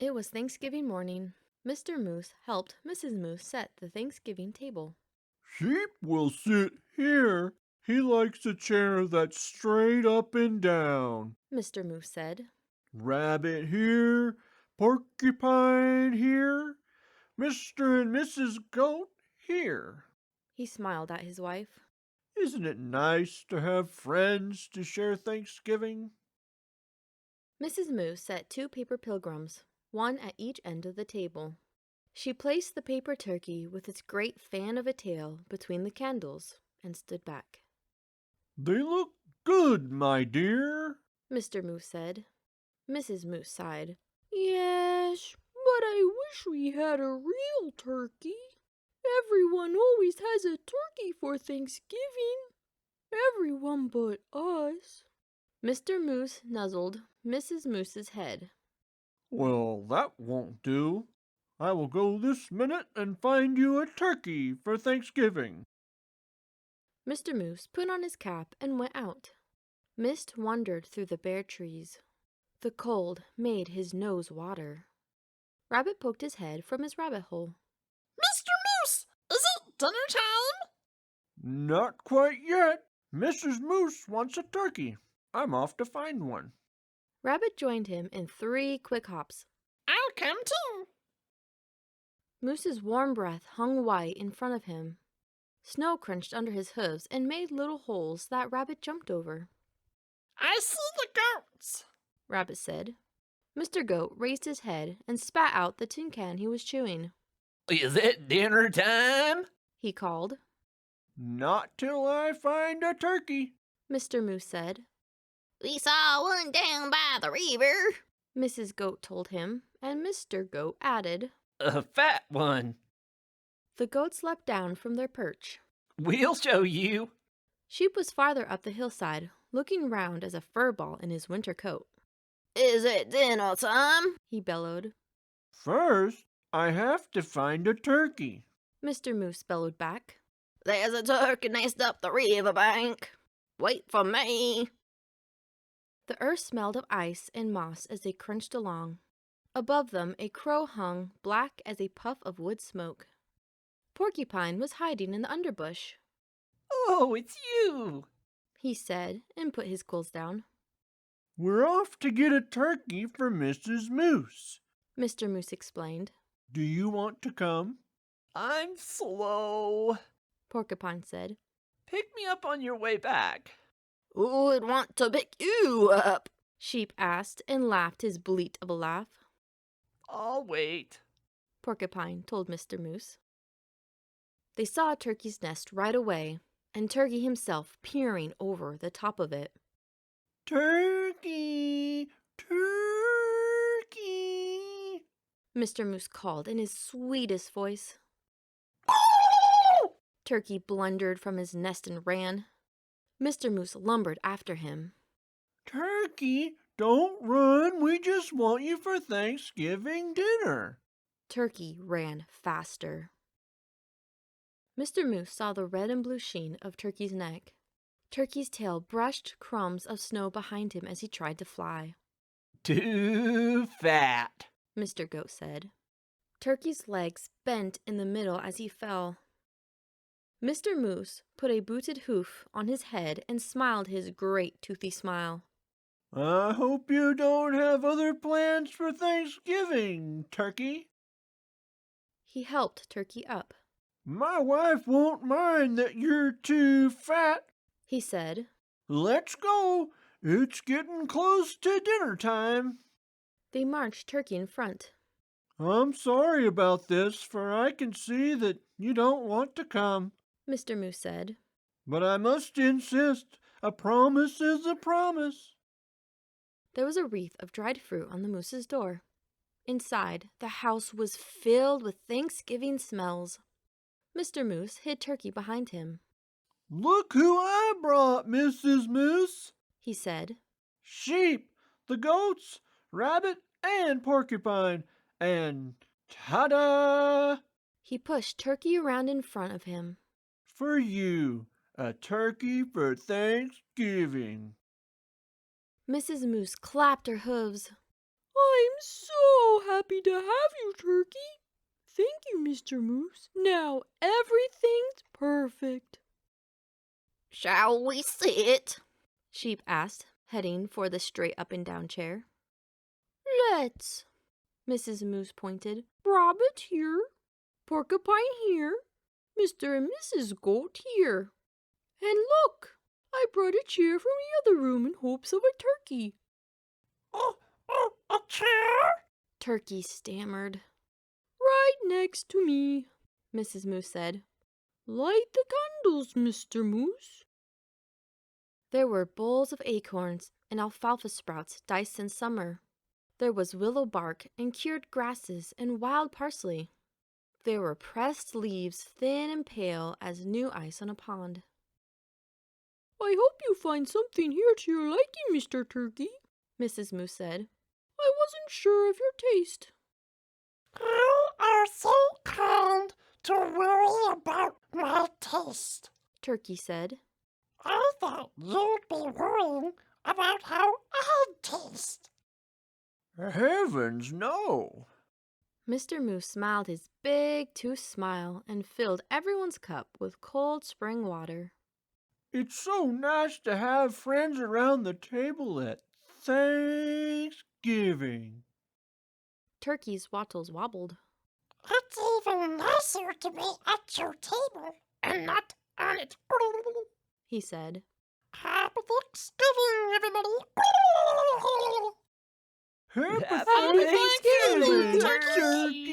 It was Thanksgiving morning. Mr. Moose helped Mrs. Moose set the Thanksgiving table. Sheep will sit here. He likes a chair that's straight up and down. Mr. Moose said. Rabbit here, porcupine here, Mr. and Mrs. Goat here. He smiled at his wife. Isn't it nice to have friends to share Thanksgiving? Mrs. Moose set 2 paper pilgrims, one at each end of the table. She placed the paper turkey with its great fan of a tail between the candles and stood back. They look good, my dear, Mr. Moose said. Mrs. Moose sighed. Yes, but I wish we had a real turkey. Everyone always has a turkey for Thanksgiving. Everyone but us. Mr. Moose nuzzled Mrs. Moose's head. Well, that won't do. I will go this minute and find you a turkey for Thanksgiving. Mr. Moose put on his cap and went out. Mist wandered through the bare trees. The cold made his nose water. Rabbit poked his head from his rabbit hole. Mr. Moose, is it dinner time? Not quite yet. Mrs. Moose wants a turkey. I'm off to find one. Rabbit joined him in 3 quick hops. I'll come too. Moose's warm breath hung white in front of him. Snow crunched under his hooves and made little holes that Rabbit jumped over. I see the goats, Rabbit said. Mr. Goat raised his head and spat out the tin can he was chewing. Is it dinner time? He called. Not till I find a turkey. Mr. Moose said. We saw one down by the river, Mrs. Goat told him, and Mr. Goat added. A fat one. The goats leapt down from their perch. We'll show you. Sheep was farther up the hillside, looking round as a fur ball in his winter coat. Is it dinner time? He bellowed. First, I have to find a turkey. Mr. Moose bellowed back. There's a turkey nest up the river bank. Wait for me. The earth smelled of ice and moss as they crunched along. Above them a crow hung, black as a puff of wood smoke. Porcupine was hiding in the underbush. Oh, it's you. He said, and put his quills down. We're off to get a turkey for Mrs. Moose. Mr. Moose explained. Do you want to come? I'm slow. Porcupine said. Pick me up on your way back. Who would want to pick you up? Sheep asked and laughed his bleat of a laugh. I'll wait, Porcupine told Mr. Moose. They saw Turkey's nest right away, and Turkey himself peering over the top of it. Turkey! Turkey! Mr. Moose called in his sweetest voice. Turkey blundered from his nest and ran. Mr. Moose lumbered after him. Turkey, don't run. We just want you for Thanksgiving dinner. Turkey ran faster. Mr. Moose saw the red and blue sheen of Turkey's neck. Turkey's tail brushed crumbs of snow behind him as he tried to fly. Too fat, Mr. Goat said. Turkey's legs bent in the middle as he fell. Mr. Moose put a booted hoof on his head and smiled his great toothy smile. I hope you don't have other plans for Thanksgiving, Turkey. He helped Turkey up. My wife won't mind that you're too fat, he said. Let's go. It's getting close to dinner time. They marched Turkey in front. I'm sorry about this, for I can see that you don't want to come, Mr. Moose said. But I must insist, a promise is a promise. There was a wreath of dried fruit on the moose's door. Inside, the house was filled with Thanksgiving smells. Mr. Moose hid Turkey behind him. Look who I brought, Mrs. Moose, he said. Sheep, the goats, rabbit, and porcupine, and ta-da! He pushed Turkey around in front of him. For you, a turkey for Thanksgiving. Mrs. Moose clapped her hooves. I'm so happy to have you, Turkey. Thank you, Mr. Moose. Now everything's perfect. Shall we sit? Sheep asked, heading for the straight up and down chair. Let's. Mrs. Moose pointed. Rabbit here. Porcupine here. Mr. and Mrs. Goat here. And look, I brought a chair from the other room in hopes of a turkey. A chair? Turkey stammered. Right next to me, Mrs. Moose said. Light the candles, Mr. Moose. There were bowls of acorns and alfalfa sprouts diced in summer. There was willow bark and cured grasses and wild parsley. There were pressed leaves, thin and pale as new ice on a pond. I hope you find something here to your liking, Mr. Turkey, Mrs. Moose said. I wasn't sure of your taste. You are so kind to worry about my taste. Turkey said. I thought you'd be worrying about how I'd taste. Heavens, no. Mr. Moose smiled his big tooth smile and filled everyone's cup with cold spring water. It's so nice to have friends around the table at Thanksgiving. Turkey's wattles wobbled. It's even nicer to be at your table and not on it. He said. Happy Thanksgiving, everybody. Happy Happy Thanksgiving, Thanksgiving, Turkey!